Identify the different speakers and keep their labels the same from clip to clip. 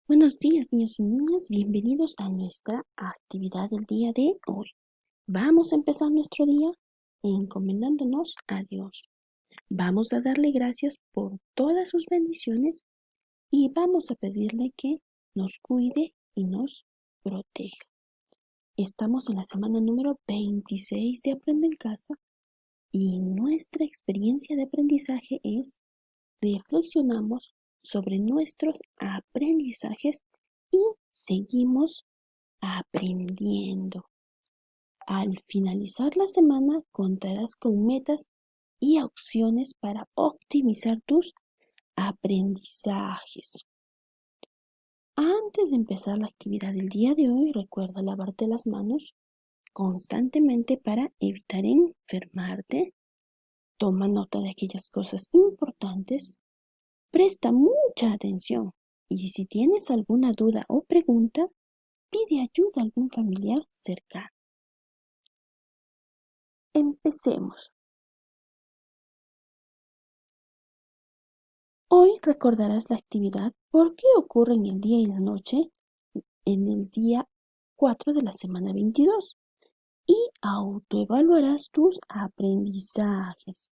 Speaker 1: Buenos días, niños y niñas. Bienvenidos a nuestra actividad del día de hoy. Vamos a empezar nuestro día encomendándonos a Dios. Vamos a darle gracias por todas sus bendiciones y vamos a pedirle que nos cuide y nos proteja. Estamos en la semana número 26 de Aprende en Casa y nuestra experiencia de aprendizaje es reflexionamos sobre nuestros aprendizajes y seguimos aprendiendo. Al finalizar la semana contarás con metas y opciones para optimizar tus aprendizajes. Antes de empezar la actividad del día de hoy, recuerda lavarte las manos constantemente para evitar enfermarte. Toma nota de aquellas cosas importantes. Presta mucha atención y si tienes alguna duda o pregunta, pide ayuda a algún familiar cercano. Empecemos. Hoy recordarás la actividad ¿Por qué ocurre en el día y la noche? En el día 4 de la semana 22 y autoevaluarás tus aprendizajes.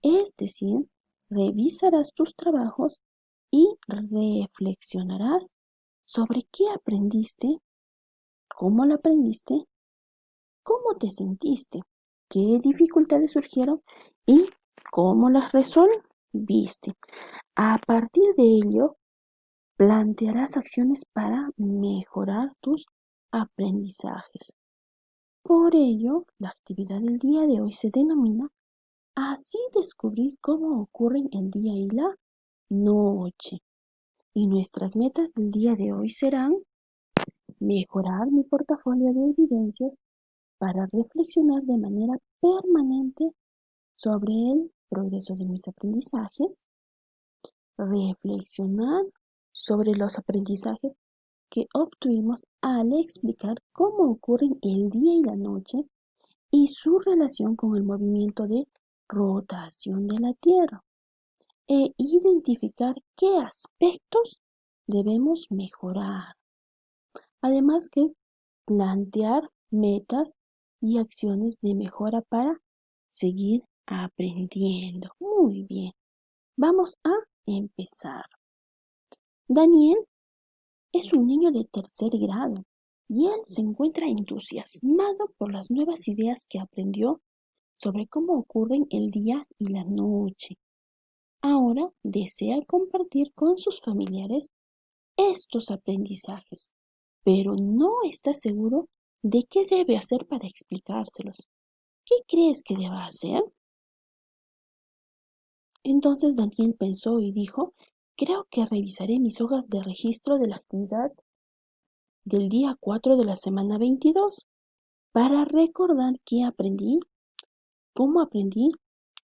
Speaker 1: Es decir, revisarás tus trabajos y reflexionarás sobre qué aprendiste, cómo lo aprendiste, cómo te sentiste, qué dificultades surgieron y cómo las resolviste. A partir de ello, plantearás acciones para mejorar tus aprendizajes. Por ello, la actividad del día de hoy se denomina Así descubrí cómo ocurren el día y la noche. Y nuestras metas del día de hoy serán mejorar mi portafolio de evidencias para reflexionar de manera permanente sobre el progreso de mis aprendizajes, reflexionar sobre los aprendizajes que obtuvimos al explicar cómo ocurren el día y la noche y su relación con el movimiento de rotación de la Tierra, e identificar qué aspectos debemos mejorar. Además que plantear metas y acciones de mejora para seguir aprendiendo. Muy bien, vamos a empezar. Daniel es un niño de tercer grado y él se encuentra entusiasmado por las nuevas ideas que aprendió sobre cómo ocurren el día y la noche. Ahora desea compartir con sus familiares estos aprendizajes, pero no está seguro de qué debe hacer para explicárselos. ¿Qué crees que deba hacer? Entonces Daniel pensó y dijo, creo que revisaré mis hojas de registro de la actividad del día 4 de la semana 22 para recordar qué aprendí, cómo aprendí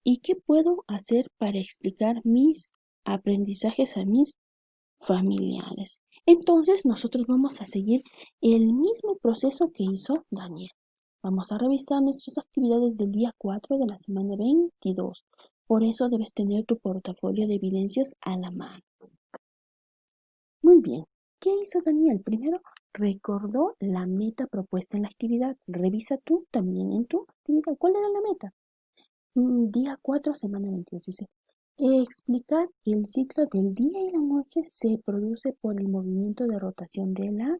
Speaker 1: y qué puedo hacer para explicar mis aprendizajes a mis familiares. Entonces nosotros vamos a seguir el mismo proceso que hizo Daniel. Vamos a revisar nuestras actividades del día 4 de la semana 22. Por eso debes tener tu portafolio de evidencias a la mano. Muy bien. ¿Qué hizo Daniel? Primero recordó la meta propuesta en la actividad. Revisa tú también en tu actividad. ¿Cuál era la meta? Día 4, semana 22. Dice, explicar que el ciclo del día y la noche se produce por el movimiento de rotación de la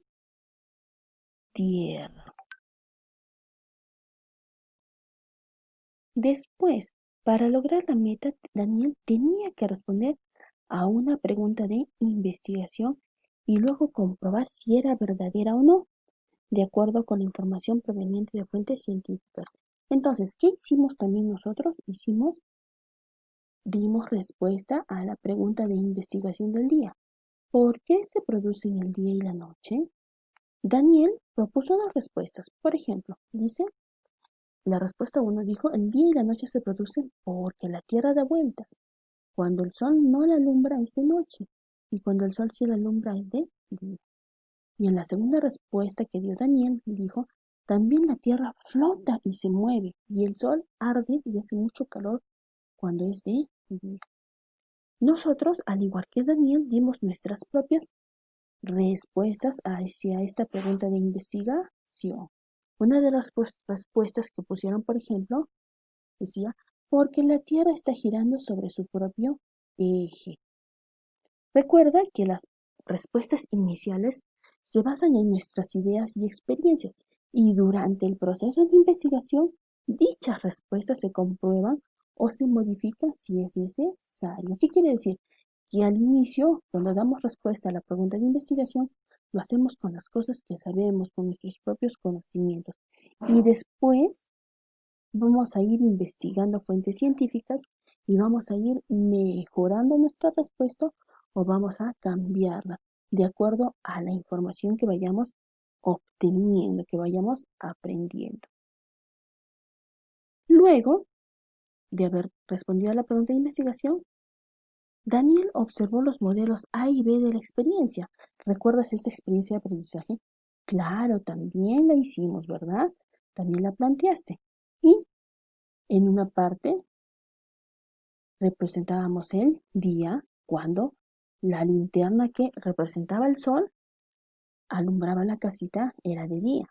Speaker 1: Tierra. Después, para lograr la meta, Daniel tenía que responder a una pregunta de investigación y luego comprobar si era verdadera o no, de acuerdo con la información proveniente de fuentes científicas. Entonces, ¿qué hicimos también nosotros? Dimos respuesta a la pregunta de investigación del día. ¿Por qué se producen el día y la noche? Daniel propuso dos respuestas. Por ejemplo, dice, la respuesta 1 dijo, el día y la noche se producen porque la Tierra da vueltas. Cuando el sol no la alumbra es de noche y cuando el sol sí la alumbra es de día. Y en la segunda respuesta que dio Daniel, dijo, también la Tierra flota y se mueve y el sol arde y hace mucho calor cuando es de día. Nosotros, al igual que Daniel, dimos nuestras propias respuestas hacia esta pregunta de investigación. Una de las respuestas que pusieron, por ejemplo, decía, porque la Tierra está girando sobre su propio eje. Recuerda que las respuestas iniciales se basan en nuestras ideas y experiencias y durante el proceso de investigación dichas respuestas se comprueban o se modifican si es necesario. ¿Qué quiere decir? Que al inicio, cuando damos respuesta a la pregunta de investigación, lo hacemos con las cosas que sabemos, con nuestros propios conocimientos. Y después vamos a ir investigando fuentes científicas y vamos a ir mejorando nuestra respuesta o vamos a cambiarla de acuerdo a la información que vayamos obteniendo, que vayamos aprendiendo. Luego de haber respondido a la pregunta de investigación, Daniel observó los modelos A y B de la experiencia. ¿Recuerdas esta experiencia de aprendizaje? Claro, también la hicimos, ¿verdad? También la planteaste. Y en una parte representábamos el día cuando la linterna que representaba el sol alumbraba la casita era de día.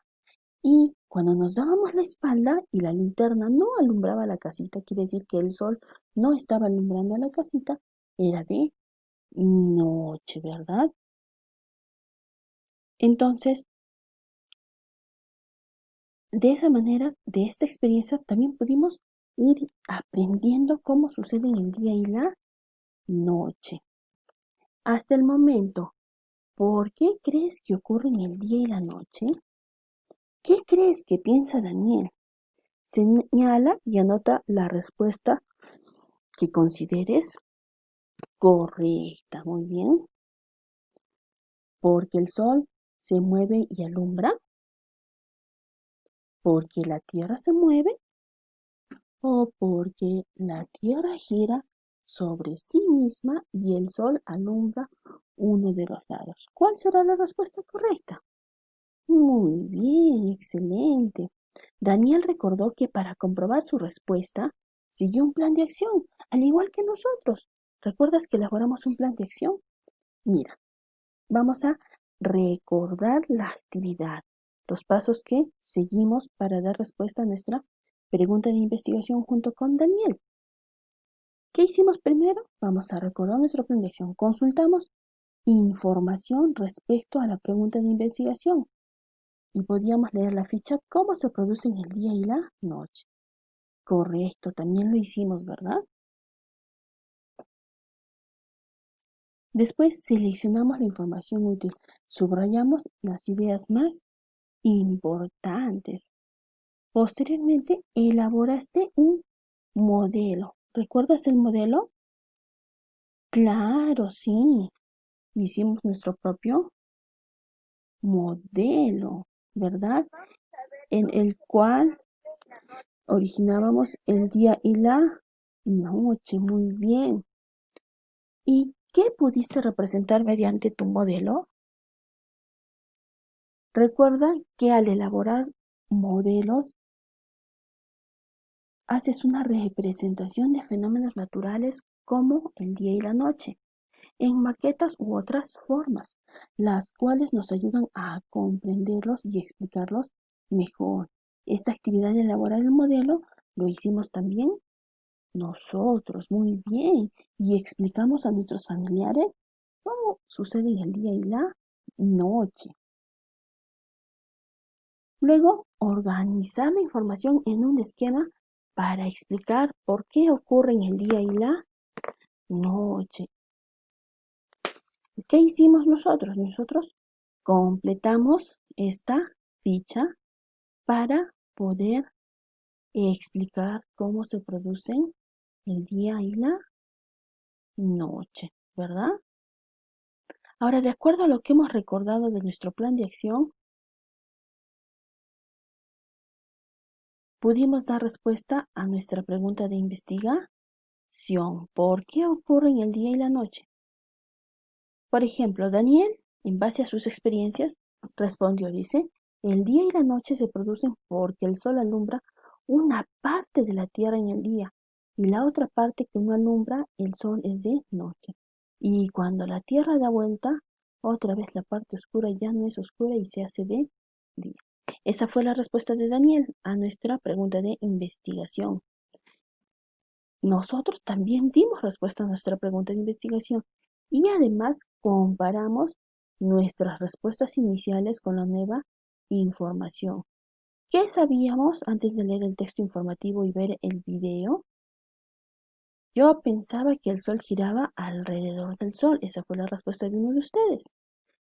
Speaker 1: Y cuando nos dábamos la espalda y la linterna no alumbraba la casita, quiere decir que el sol no estaba alumbrando la casita, era de noche, ¿verdad? Entonces, de esa manera, de esta experiencia, también pudimos ir aprendiendo cómo sucede en el día y la noche. Hasta el momento, ¿por qué crees que ocurre en el día y la noche? ¿Qué crees que piensa Daniel? Señala y anota la respuesta que consideres correcta. Muy bien. Porque el sol se mueve y alumbra. Porque la tierra se mueve. O porque la tierra gira sobre sí misma y el sol alumbra uno de los lados. ¿Cuál será la respuesta correcta? Muy bien, excelente. Daniel recordó que para comprobar su respuesta, siguió un plan de acción, al igual que nosotros. ¿Recuerdas que elaboramos un plan de acción? Mira, vamos a recordar la actividad, los pasos que seguimos para dar respuesta a nuestra pregunta de investigación junto con Daniel. ¿Qué hicimos primero? Vamos a recordar nuestro plan de acción. Consultamos información respecto a la pregunta de investigación y podíamos leer la ficha cómo se produce en el día y la noche. Correcto, también lo hicimos, ¿verdad? Después seleccionamos la información útil, subrayamos las ideas más importantes. Posteriormente elaboraste un modelo. ¿Recuerdas el modelo? Claro, sí. Hicimos nuestro propio modelo, ¿verdad? En el cual originábamos el día y la noche. Muy bien. ¿Y qué pudiste representar mediante tu modelo? Recuerda que al elaborar modelos haces una representación de fenómenos naturales como el día y la noche, en maquetas u otras formas, las cuales nos ayudan a comprenderlos y explicarlos mejor. Esta actividad de elaborar el modelo lo hicimos también nosotros, muy bien, y explicamos a nuestros familiares cómo sucede en el día y la noche. Luego, organizar la información en un esquema para explicar por qué ocurre en el día y la noche. ¿Qué hicimos nosotros? Nosotros completamos esta ficha para poder explicar cómo se producen el día y la noche, ¿verdad? Ahora, de acuerdo a lo que hemos recordado de nuestro plan de acción, pudimos dar respuesta a nuestra pregunta de investigación. ¿Por qué ocurren el día y la noche? Por ejemplo, Daniel, en base a sus experiencias, respondió, dice, el día y la noche se producen porque el sol alumbra una parte de la tierra en el día y la otra parte que no alumbra el sol es de noche. Y cuando la tierra da vuelta, Otra vez la parte oscura ya no es oscura y se hace de día. Esa fue la respuesta de Daniel a nuestra pregunta de investigación. Nosotros también dimos respuesta a nuestra pregunta de investigación y además comparamos nuestras respuestas iniciales con la nueva información. ¿Qué sabíamos antes de leer el texto informativo y ver el video? Yo pensaba que el Sol giraba alrededor del Sol. Esa fue la respuesta de uno de ustedes.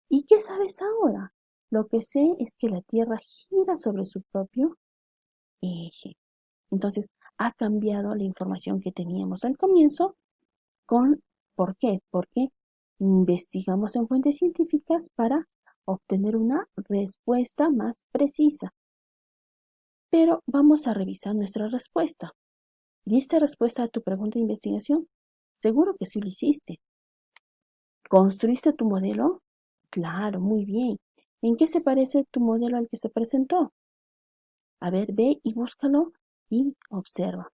Speaker 1: ¿Y qué sabes ahora? Lo que sé es que la Tierra gira sobre su propio eje. Entonces, ha cambiado la información que teníamos al comienzo con ¿por qué? Porque investigamos en fuentes científicas para obtener una respuesta más precisa. Pero vamos a revisar nuestra respuesta. ¿Diste respuesta a tu pregunta de investigación? Seguro que sí lo hiciste. ¿Construiste tu modelo? Claro, muy bien. ¿En qué se parece tu modelo al que se presentó? A ver, ve y búscalo y observa.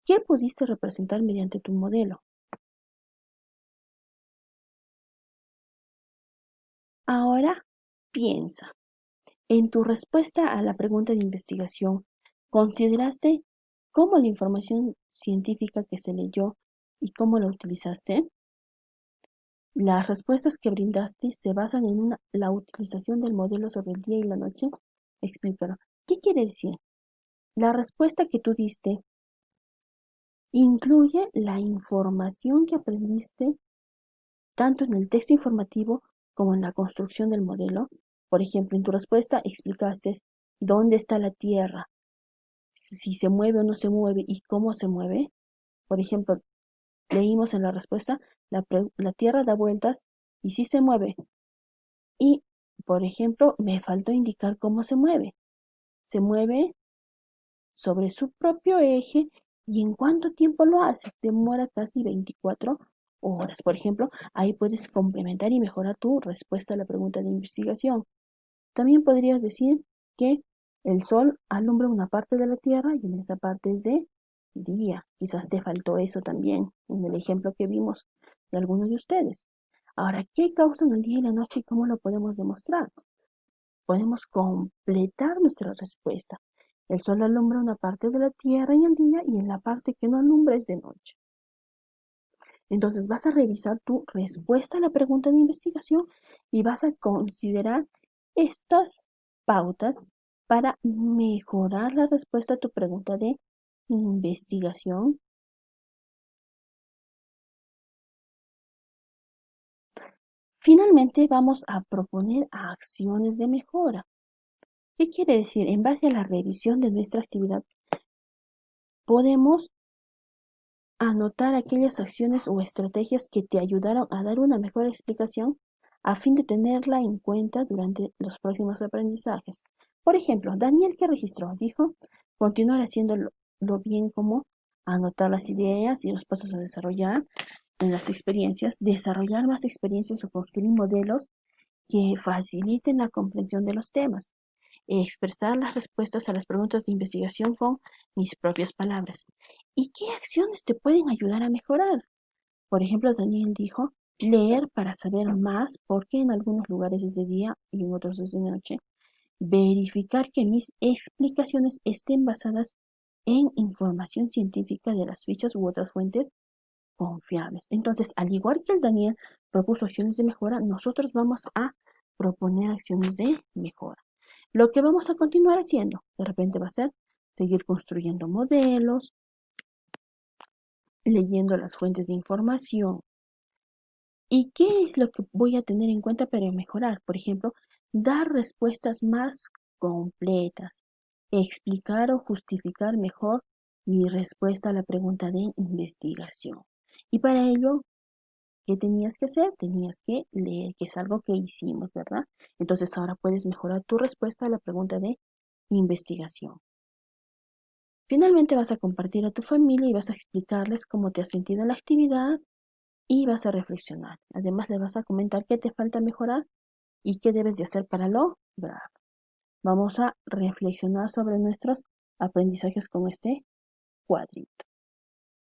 Speaker 1: ¿Qué pudiste representar mediante tu modelo? Ahora piensa. En tu respuesta a la pregunta de investigación, ¿consideraste cómo la información científica que se leyó y cómo la utilizaste? Las respuestas que brindaste se basan en la utilización del modelo sobre el día y la noche. Explícalo. ¿Qué quiere decir? La respuesta que tú diste incluye la información que aprendiste tanto en el texto informativo como en la construcción del modelo. Por ejemplo, en tu respuesta explicaste dónde está la Tierra, si se mueve o no se mueve y cómo se mueve. Por ejemplo, leímos en la respuesta, la Tierra da vueltas y sí se mueve. Y, por ejemplo, me faltó indicar cómo se mueve. Se mueve sobre su propio eje y en cuánto tiempo lo hace. Demora casi 24 horas. Por ejemplo, ahí puedes complementar y mejorar tu respuesta a la pregunta de investigación. También podrías decir que el sol alumbra una parte de la Tierra y en esa parte es de día. Quizás te faltó eso también en el ejemplo que vimos de algunos de ustedes. Ahora, ¿qué causan el día y la noche y cómo lo podemos demostrar? Podemos completar nuestra respuesta. El sol alumbra una parte de la Tierra en el día y en la parte que no alumbra es de noche. Entonces vas a revisar tu respuesta a la pregunta de investigación y vas a considerar estas pautas para mejorar la respuesta a tu pregunta de investigación. Finalmente vamos a proponer acciones de mejora. ¿Qué quiere decir? En base a la revisión de nuestra actividad, podemos anotar aquellas acciones o estrategias que te ayudaron a dar una mejor explicación a fin de tenerla en cuenta durante los próximos aprendizajes. Por ejemplo, Daniel que registró dijo continuar haciéndolo bien como anotar las ideas y los pasos a desarrollar en las experiencias, desarrollar más experiencias o construir modelos que faciliten la comprensión de los temas, expresar las respuestas a las preguntas de investigación con mis propias palabras. ¿Y qué acciones te pueden ayudar a mejorar? Por ejemplo, Daniel dijo, leer para saber más porque en algunos lugares es de día y en otros es de noche. Verificar que mis explicaciones estén basadas en información científica de las fichas u otras fuentes confiables. Entonces, al igual que el Daniel propuso acciones de mejora, nosotros vamos a proponer acciones de mejora. Lo que vamos a continuar haciendo, de repente va a ser seguir construyendo modelos, leyendo las fuentes de información. ¿Y qué es lo que voy a tener en cuenta para mejorar? Por ejemplo, dar respuestas más completas, explicar o justificar mejor mi respuesta a la pregunta de investigación. Y para ello, ¿qué tenías que hacer? Tenías que leer, que es algo que hicimos, ¿verdad? Entonces ahora puedes mejorar tu respuesta a la pregunta de investigación. Finalmente vas a compartir a tu familia y vas a explicarles cómo te has sentido en la actividad y vas a reflexionar. Además, les vas a comentar qué te falta mejorar y qué debes de hacer para lograrlo. Vamos a reflexionar sobre nuestros aprendizajes con este cuadrito.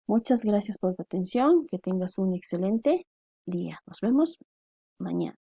Speaker 1: Muchas gracias por tu atención. Que tengas un excelente día. Nos vemos mañana.